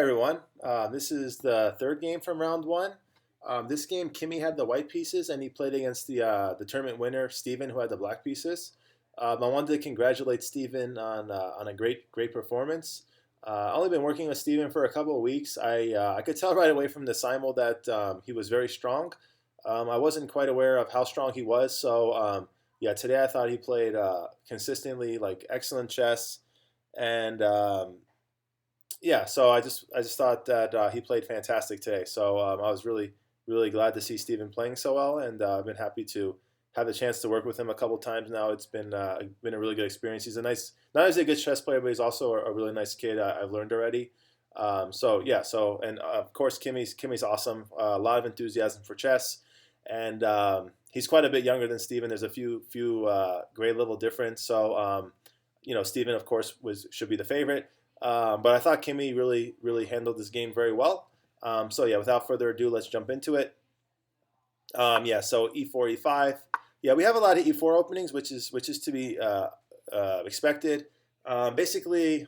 Everyone. This is the third game from round one. This game, Kimi had the white pieces, and he played against the tournament winner, Steven, who had the black pieces. I wanted to congratulate Steven on a great performance. I've only been working with Steven for a couple of weeks. I could tell right away from the simul that he was very strong. I wasn't quite aware of how strong he was, so yeah, today I thought he played consistently, like excellent chess, and yeah, so I just thought that he played fantastic today. So I was really glad to see Steven playing so well, and I've been happy to have the chance to work with him a couple times now. It's been a really good experience. He's a nice, not only is he a good chess player, but he's also a really nice kid. I've learned already. So yeah, so and of course Kimmy's awesome. A lot of enthusiasm for chess, and he's quite a bit younger than Steven. There's a few grade level difference. So Steven of course was should be the favorite. But I thought Kimi really handled this game very well. So yeah, without further ado, let's jump into it. Yeah, so e4, e5. Yeah, we have a lot of e4 openings, which is to be expected. Basically,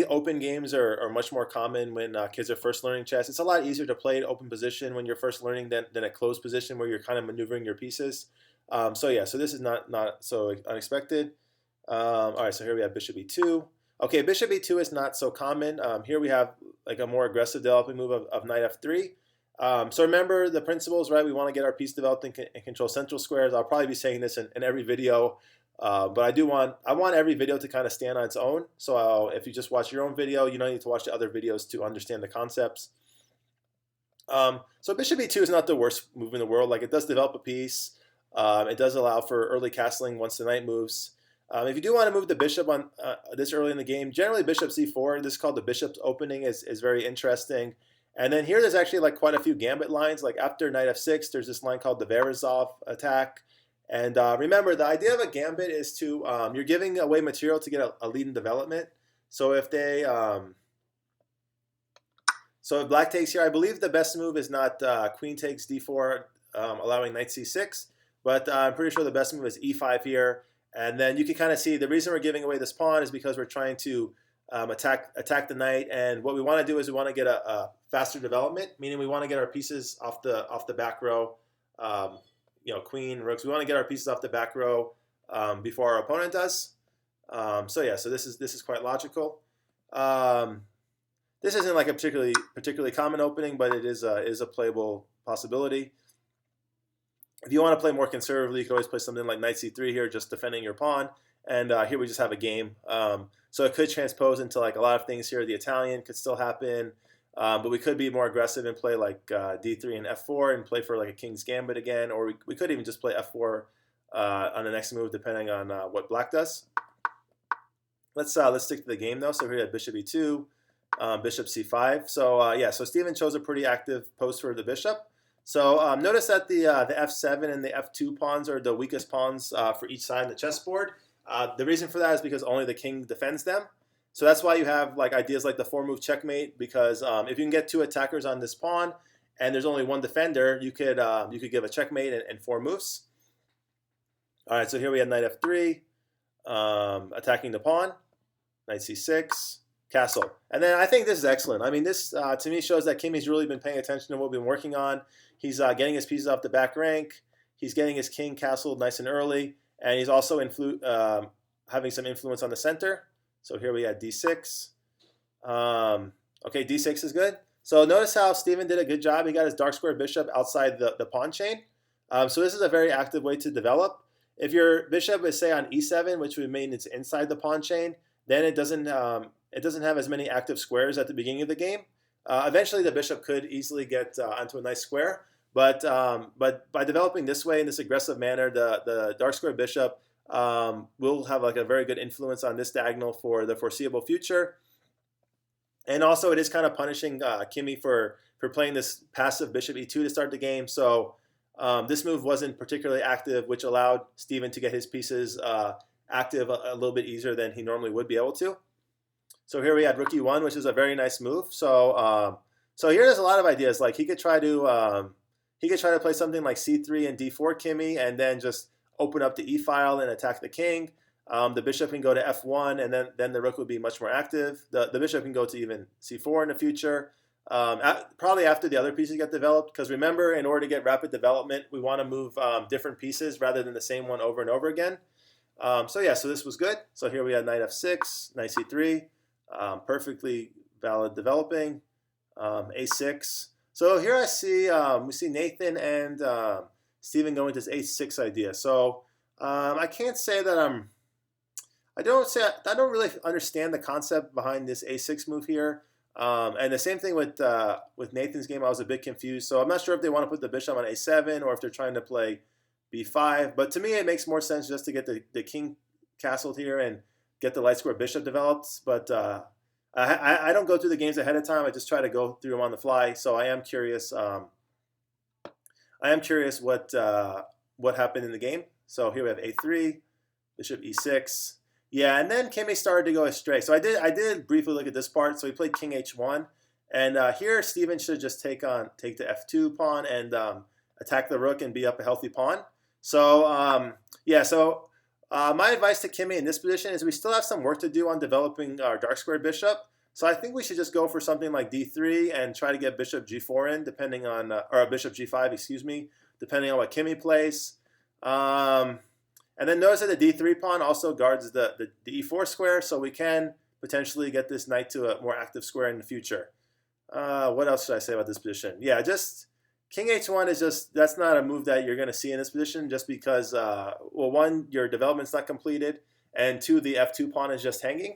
open games are much more common when kids are first learning chess. It's a lot easier to play an open position when you're first learning than a closed position where you're kind of maneuvering your pieces. So yeah, so this is not so unexpected. All right, so here we have bishop e2. Okay, bishop e2 is not so common. Here we have like a more aggressive developing move of knight f3. So remember the principles, right? We want to get our piece developed and control central squares. I'll probably be saying this in every video, but I want every video to kind of stand on its own. So if you just watch your own video, you don't need to watch the other videos to understand the concepts. So bishop e2 is not the worst move in the world. Like it does develop a piece. It does allow for early castling once the knight moves. If you do want to move the bishop on this early in the game, generally bishop c4, this is called the bishop's opening, is very interesting. And then here there's actually like quite a few gambit lines. Like after knight f6, there's this line called the Verezov attack. And remember, the idea of a gambit is to, you're giving away material to get a lead in development. So if if black takes here, I believe the best move is not queen takes d4, allowing knight c6. But I'm pretty sure the best move is e5 here. And then you can kind of see the reason we're giving away this pawn is because we're trying to attack the knight. And what we want to do is we want to get a faster development, meaning we want to get our pieces off the back row. Queen, rooks. We want to get our pieces off the back row before our opponent does. So yeah, so this is quite logical. This isn't like a particularly common opening, but it is a playable possibility. If you want to play more conservatively, you can always play something like knight c3 here, just defending your pawn. And here we just have a game. So it could transpose into like a lot of things here. The Italian could still happen. But we could be more aggressive and play like d3 and f4 and play for like a king's gambit again. Or we could even just play f4 on the next move, depending on what black does. Let's stick to the game, though. So here we have bishop e2, bishop c5. So yeah, so Steven chose a pretty active post for the bishop. So notice that the f7 and the f2 pawns are the weakest pawns for each side in the chessboard. The reason for that is because only the king defends them. So that's why you have like ideas like the four-move checkmate, because if you can get two attackers on this pawn and there's only one defender, you could give a checkmate and four moves. All right, so here we have knight f3, attacking the pawn, knight c6, castle. And then I think this is excellent. I mean, this to me shows that Kimi's really been paying attention to what we've been working on. He's getting his pieces off the back rank. He's getting his king castled nice and early. And he's also having some influence on the center. So here we had d6. Okay, d6 is good. So notice how Steven did a good job. He got his dark square bishop outside the pawn chain. So this is a very active way to develop. If your bishop is, say, on e7, which would mean it's inside the pawn chain, then it doesn't have as many active squares at the beginning of the game. Eventually, the bishop could easily get onto a nice square. But by developing this way in this aggressive manner, the dark square bishop will have like a very good influence on this diagonal for the foreseeable future. And also, it is kind of punishing Kimi for playing this passive bishop e2 to start the game. So this move wasn't particularly active, which allowed Steven to get his pieces active a little bit easier than he normally would be able to. So here we had rook e1, which is a very nice move. So so here there's a lot of ideas. Like he could try to play something like c3 and d4 Kimi, and then just open up the e file and attack the king. The bishop can go to f1, and then the rook would be much more active. The bishop can go to even c4 in the future, probably after the other pieces get developed. Because remember, in order to get rapid development, we want to move different pieces rather than the same one over and over again. So yeah, so this was good. So here we had knight f6, knight c3, perfectly valid developing, a6. So here I see we see Nathan and Stephen going to this a6 idea. So I can't say that I don't really understand the concept behind this a6 move here. And the same thing with Nathan's game. I was a bit confused. So I'm not sure if they want to put the bishop on a7 or if they're trying to play b5. But to me, it makes more sense just to get the king castled here and get the light square bishop developed. But I don't go through the games ahead of time. I just try to go through them on the fly. So I am curious. What happened in the game. So here we have a3, bishop e6. Yeah, and then Kimi started to go astray. So I did briefly look at this part. So he played king h1, and here Steven should just take the f2 pawn and attack the rook and be up a healthy pawn. So yeah, so my advice to Kimi in this position is we still have some work to do on developing our dark square bishop. So I think we should just go for something like d3 and try to get bishop g4 in, depending on or bishop g5, excuse me, depending on what Kimi plays. And then notice that the d3 pawn also guards the e4 square, so we can potentially get this knight to a more active square in the future. What else should I say about this position? Yeah, just king h1 is that's not a move that you're going to see in this position, just because, well, one, your development's not completed, and two, the f2 pawn is just hanging.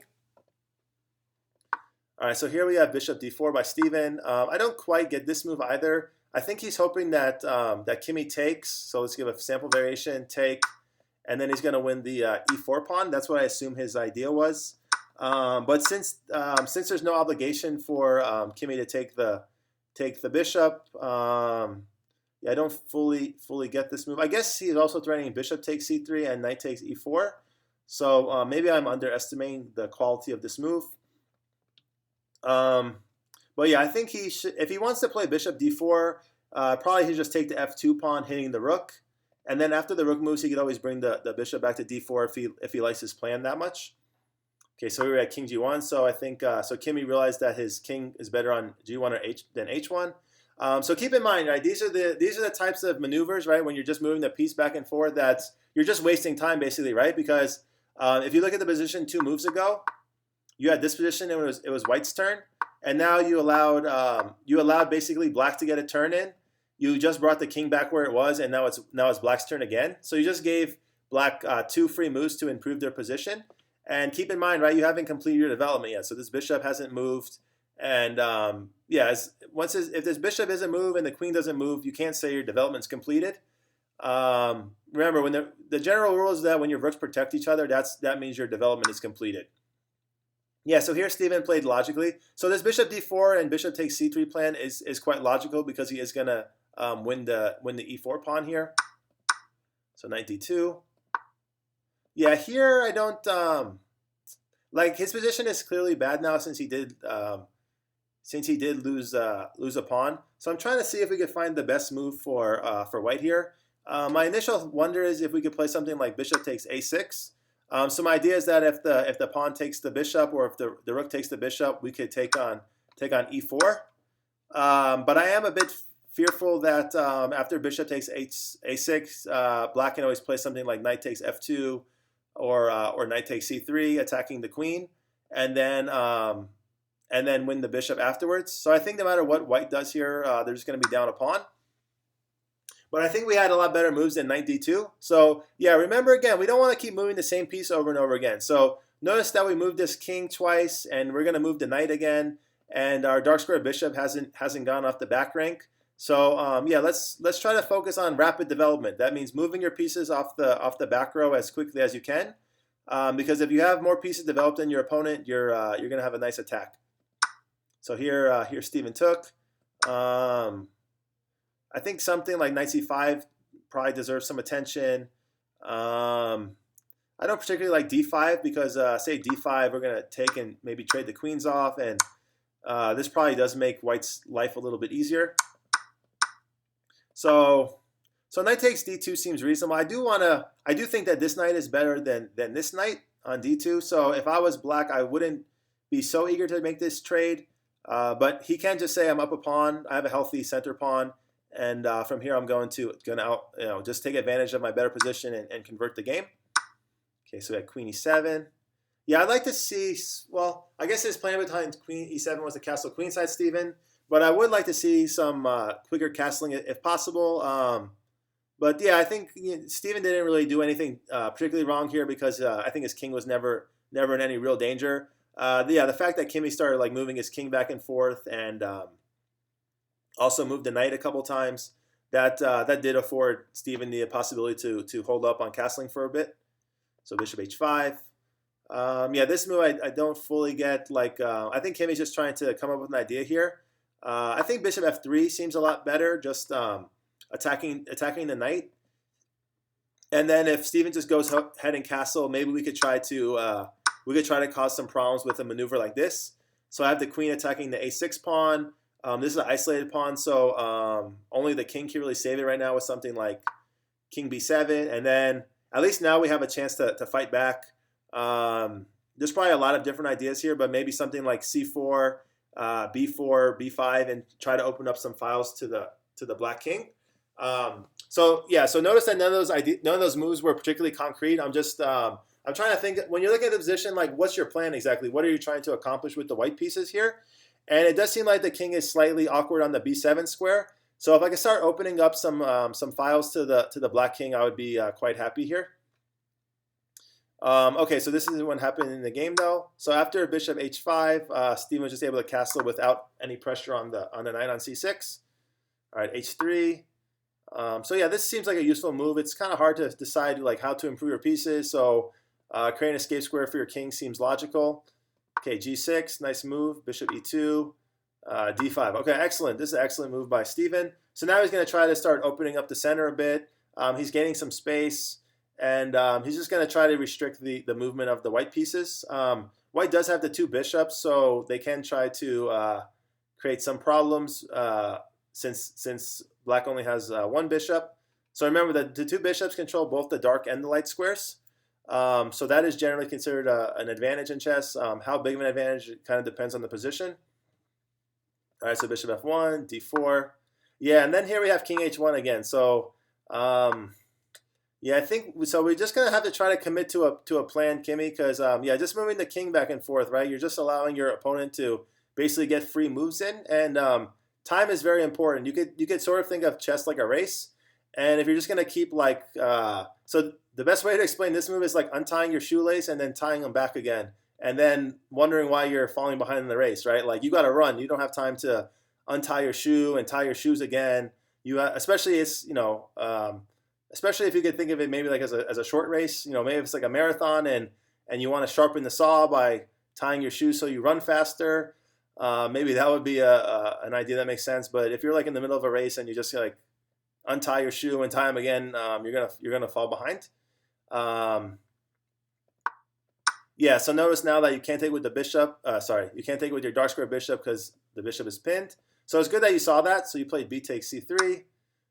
All right, so here we have bishop d4 by Steven. I don't quite get this move either. I think he's hoping that that Kimi takes. So let's give a sample variation, take, and then he's going to win the e4 pawn. That's what I assume his idea was. But since there's no obligation for Kimi to take the bishop, yeah, I don't fully get this move. I guess he's also threatening bishop takes c3 and knight takes e4. So maybe I'm underestimating the quality of this move. But yeah, I think he should, if he wants to play bishop d4, probably he should just take the f2 pawn, hitting the rook. And then after the rook moves, he could always bring the bishop back to d4 if he likes his plan that much. Okay, so we were at king g1. So I think so Kimi realized that his king is better on g1 or than h1. So keep in mind, right? These are the types of maneuvers, right? When you're just moving the piece back and forth, you're just wasting time, basically, right? Because if you look at the position 2 moves ago, you had this position, and it was White's turn, and now you allowed basically Black to get a turn in. You just brought the king back where it was, and now it's Black's turn again. So you just gave Black 2 free moves to improve their position. And keep in mind, right, you haven't completed your development yet, so this bishop hasn't moved. And yeah, if this bishop isn't moved and the queen doesn't move, you can't say your development's completed. Remember, when the general rule is that when your rooks protect each other, that means your development is completed. Yeah, so here Steven played logically. So this bishop d4 and bishop takes c3 plan is quite logical because he is going to win the e4 pawn here. So knight d2. Yeah, here I don't like his position is clearly bad now since he did lose a pawn. So I'm trying to see if we could find the best move for White here. My initial wonder is if we could play something like bishop takes a6. So my idea is that if the pawn takes the bishop, or if the rook takes the bishop, we could take on e4. But I am a bit fearful that after bishop takes a6, Black can always play something like knight takes f2 or knight takes c3, attacking the queen, and then win the bishop afterwards. So I think no matter what White does here, they're just going to be down a pawn. But I think we had a lot better moves than knight d2. So yeah, remember again, we don't want to keep moving the same piece over and over again. So notice that we moved this king twice, and we're going to move the knight again. And our dark square bishop hasn't gone off the back rank. So yeah, let's try to focus on rapid development. That means moving your pieces off the back row as quickly as you can. Because if you have more pieces developed than your opponent, you're going to have a nice attack. So here Steven took. I think something like knight c5 probably deserves some attention. I don't particularly like d5 because say d5, we're going to take and maybe trade the queens off, and this probably does make White's life a little bit easier. So So knight takes d2 seems reasonable. I do think that this knight is better than this knight on d2. So if I was black, I wouldn't be so eager to make this trade. But he can just say I'm up a pawn. I have a healthy center pawn, and from here I'm going to just take advantage of my better position and convert the game. Okay, so we got queen e7. Yeah, I'd like to see. Well, I guess his plan behind queen e7 was the castle queenside, Stephen. But I would like to see some quicker castling if possible. But yeah, I think Stephen didn't really do anything particularly wrong here because I think his king was never in any real danger. The fact that Kimi started like moving his king back and forth and also moved the knight a couple times, that did afford Stephen the possibility to hold up on castling for a bit. So bishop h5. Yeah, this move I don't fully get. Like I think Kimi's just trying to come up with an idea here. I think bishop f3 seems a lot better, just attacking the knight. And then if Stephen just goes head and castle, maybe we could try to cause some problems with a maneuver like this. So I have the queen attacking the a6 pawn. This is an isolated pawn, so only the king can really save it right now with something like king b7. And then at least now we have a chance to fight back. There's probably a lot of different ideas here, but maybe something like c4, b4, b5, and try to open up some files to the black king. So notice that none of those moves were particularly concrete. I'm trying to think, when you're looking at the position, like what's your plan exactly? What are you trying to accomplish with the white pieces here? And it does seem like the king is slightly awkward on the b7 square. So if I could start opening up some files to the black king, I would be quite happy here. Okay, so this is what happened in the game though. So after bishop h5, Stephen was just able to castle without any pressure on the knight on c6. All right, h3. So yeah, this seems like a useful move. It's kind of hard to decide like how to improve your pieces. So creating an escape square for your king seems logical. Okay, g6, nice move. Bishop e2, d5. Okay, excellent. This is an excellent move by Stephen. So now he's going to try to start opening up the center a bit. He's gaining some space, and he's just going to try to restrict the movement of the white pieces. White does have the two bishops, so they can try to create some problems since black only has one bishop. So remember that the two bishops control both the dark and the light squares. So that is generally considered an advantage in chess. How big of an advantage, it kind of depends on the position. All right, so bishop f1, d4. Yeah, and then here we have king h1 again. So yeah, I think so. We're just gonna have to try to commit to a plan, Kimi, because yeah, just moving the king back and forth, right? You're just allowing your opponent to basically get free moves in, and time is very important. You could sort of think of chess like a race, and if you're just gonna keep like so the best way to explain this move is like untying your shoelace and then tying them back again, and then wondering why you're falling behind in the race, right? Like you got to run. You don't have time to untie your shoe and tie your shoes again. Especially especially if you could think of it maybe like as a short race. Maybe it's like a marathon and you want to sharpen the saw by tying your shoes so you run faster. Maybe that would be an idea that makes sense. But if you're like in the middle of a race and you just like untie your shoe and tie them again, you're gonna fall behind. Yeah, so notice now that you can't take with the bishop. You can't take with your dark square bishop because the bishop is pinned. So it's good that you saw that. So you played b takes c3.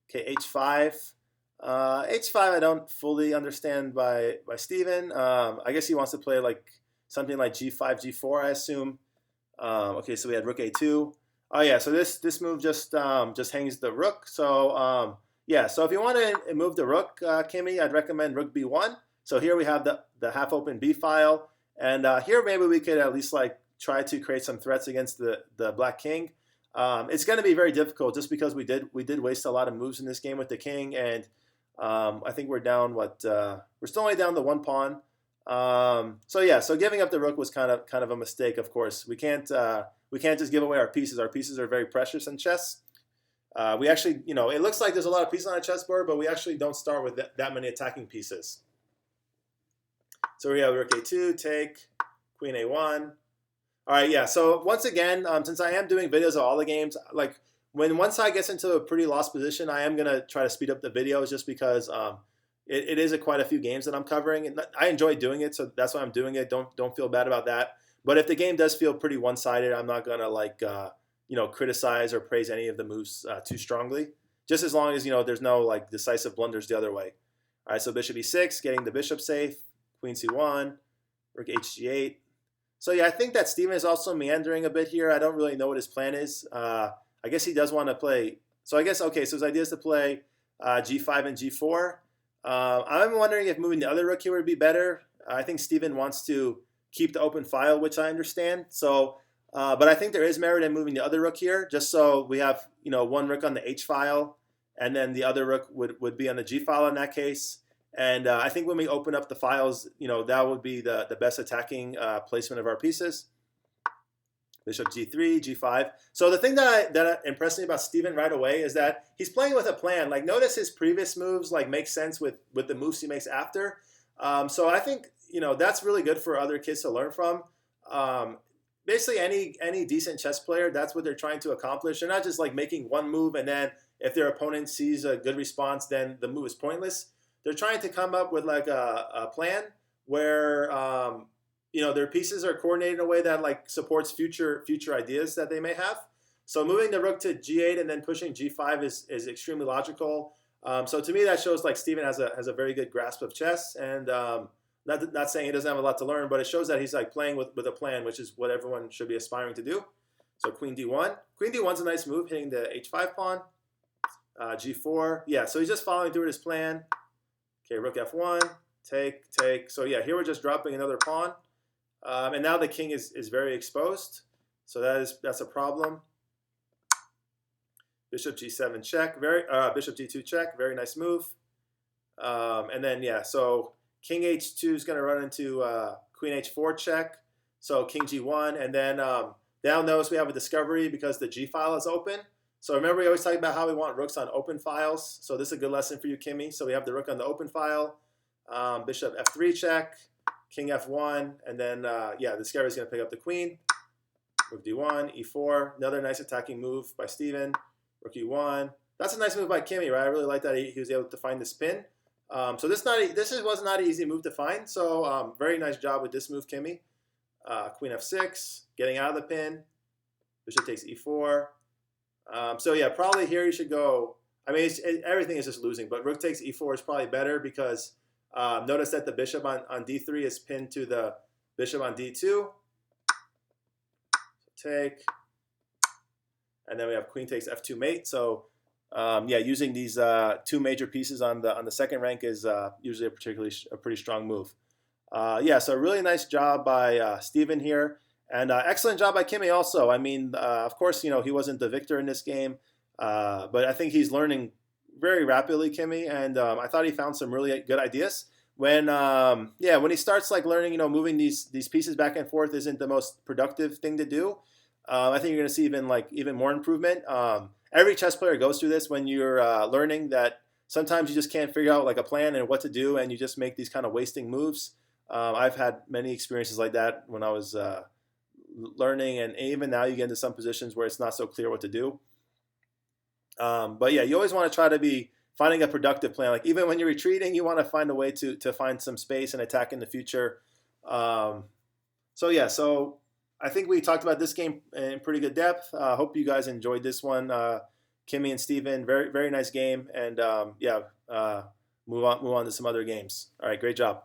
Okay, h5. H5 I don't fully understand by Stephen. I guess he wants to play like something like g5, g4, I assume. Okay, so we had rook a2. Oh yeah, so this move just hangs the rook. So yeah, so if you want to move the rook, Kimi, I'd recommend rook b1. So here we have the half-open b file, and here maybe we could at least like try to create some threats against the black king. It's going to be very difficult just because we did waste a lot of moves in this game with the king, and I think we're down we're still only down to one pawn. So yeah, so giving up the rook was kind of a mistake. Of course, we can't just give away our pieces. Our pieces are very precious in chess. We actually, it looks like there's a lot of pieces on a chessboard, but we actually don't start with that many attacking pieces. So we have rook a2, take, queen a1. All right, yeah. So once again, since I am doing videos of all the games, like when one side gets into a pretty lost position, I am gonna try to speed up the videos just because it is quite a few games that I'm covering, and I enjoy doing it, so that's why I'm doing it. Don't feel bad about that. But if the game does feel pretty one-sided, I'm not gonna like criticize or praise any of the moves too strongly. just as long as there's no like decisive blunders the other way. All right, so bishop e6, getting the bishop safe. Queen c1, rook hg8. So yeah, I think that Steven is also meandering a bit here. I don't really know what his plan is. I guess he does want to play. So I guess okay. So his idea is to play g5 and g4. I'm wondering if moving the other rook here would be better. I think Steven wants to keep the open file, which I understand. So, but I think there is merit in moving the other rook here, just so we have one rook on the h file, and then the other rook would be on the g file in that case. And I think when we open up the files, that would be the best attacking placement of our pieces. Bishop g3, g5. So the thing that impressed me about Steven right away is that he's playing with a plan. Like, notice his previous moves like make sense with the moves he makes after. So I think that's really good for other kids to learn from. Basically, any decent chess player, that's what they're trying to accomplish. They're not just like making one move and then if their opponent sees a good response, then the move is pointless. They're trying to come up with like a plan where their pieces are coordinated in a way that like supports future ideas that they may have. So moving the rook to g8 and then pushing g5 is extremely logical. So to me, that shows like Steven has a very good grasp of chess, and not saying he doesn't have a lot to learn, but it shows that he's like playing with a plan, which is what everyone should be aspiring to do. So queen d1. Queen d1's a nice move, hitting the h5 pawn. G4. Yeah, so he's just following through his plan. Okay, rook f1, take. So yeah, here we're just dropping another pawn. And now the king is very exposed. So that's a problem. Bishop g7 check, bishop d2 check, very nice move. And then yeah, so king h2 is going to run into queen h4 check. So king g1, and then now notice we have a discovery because the g file is open. So remember, we always talk about how we want rooks on open files. So this is a good lesson for you, Kimi. So we have the rook on the open file, bishop f3 check, king f1, and then yeah, the discovery is going to pick up the queen. Rook d1, e4, another nice attacking move by Steven. Rook e1. That's a nice move by Kimi, right? I really like that he was able to find the spin. So this was not an easy move to find. So very nice job with this move, Kimi. Queen f6, getting out of the pin. Bishop takes e4. So yeah, probably here you should go. I mean, everything is just losing, but rook takes e4 is probably better because notice that the bishop on d3 is pinned to the bishop on d2. So take, and then we have queen takes f2 mate. So yeah, using these two major pieces on the second rank is usually a pretty strong move. Yeah, so really nice job by Steven here. And excellent job by Kimi also. I mean, of course, he wasn't the victor in this game, but I think he's learning very rapidly, Kimi, and I thought he found some really good ideas. When when he starts like learning, moving these pieces back and forth isn't the most productive thing to do. I think you're going to see even more improvement. Every chess player goes through this when you're learning that sometimes you just can't figure out like a plan and what to do, and you just make these kind of wasting moves. I've had many experiences like that when I was learning, and even now you get into some positions where it's not so clear what to do. But yeah, you always want to try to be finding a productive plan. Like even when you're retreating, you want to find a way to find some space and attack in the future. So yeah, so I think we talked about this game in pretty good depth. Hope you guys enjoyed this one. Kimi and Steven, very, very nice game. And yeah, move on to some other games. All right, great job.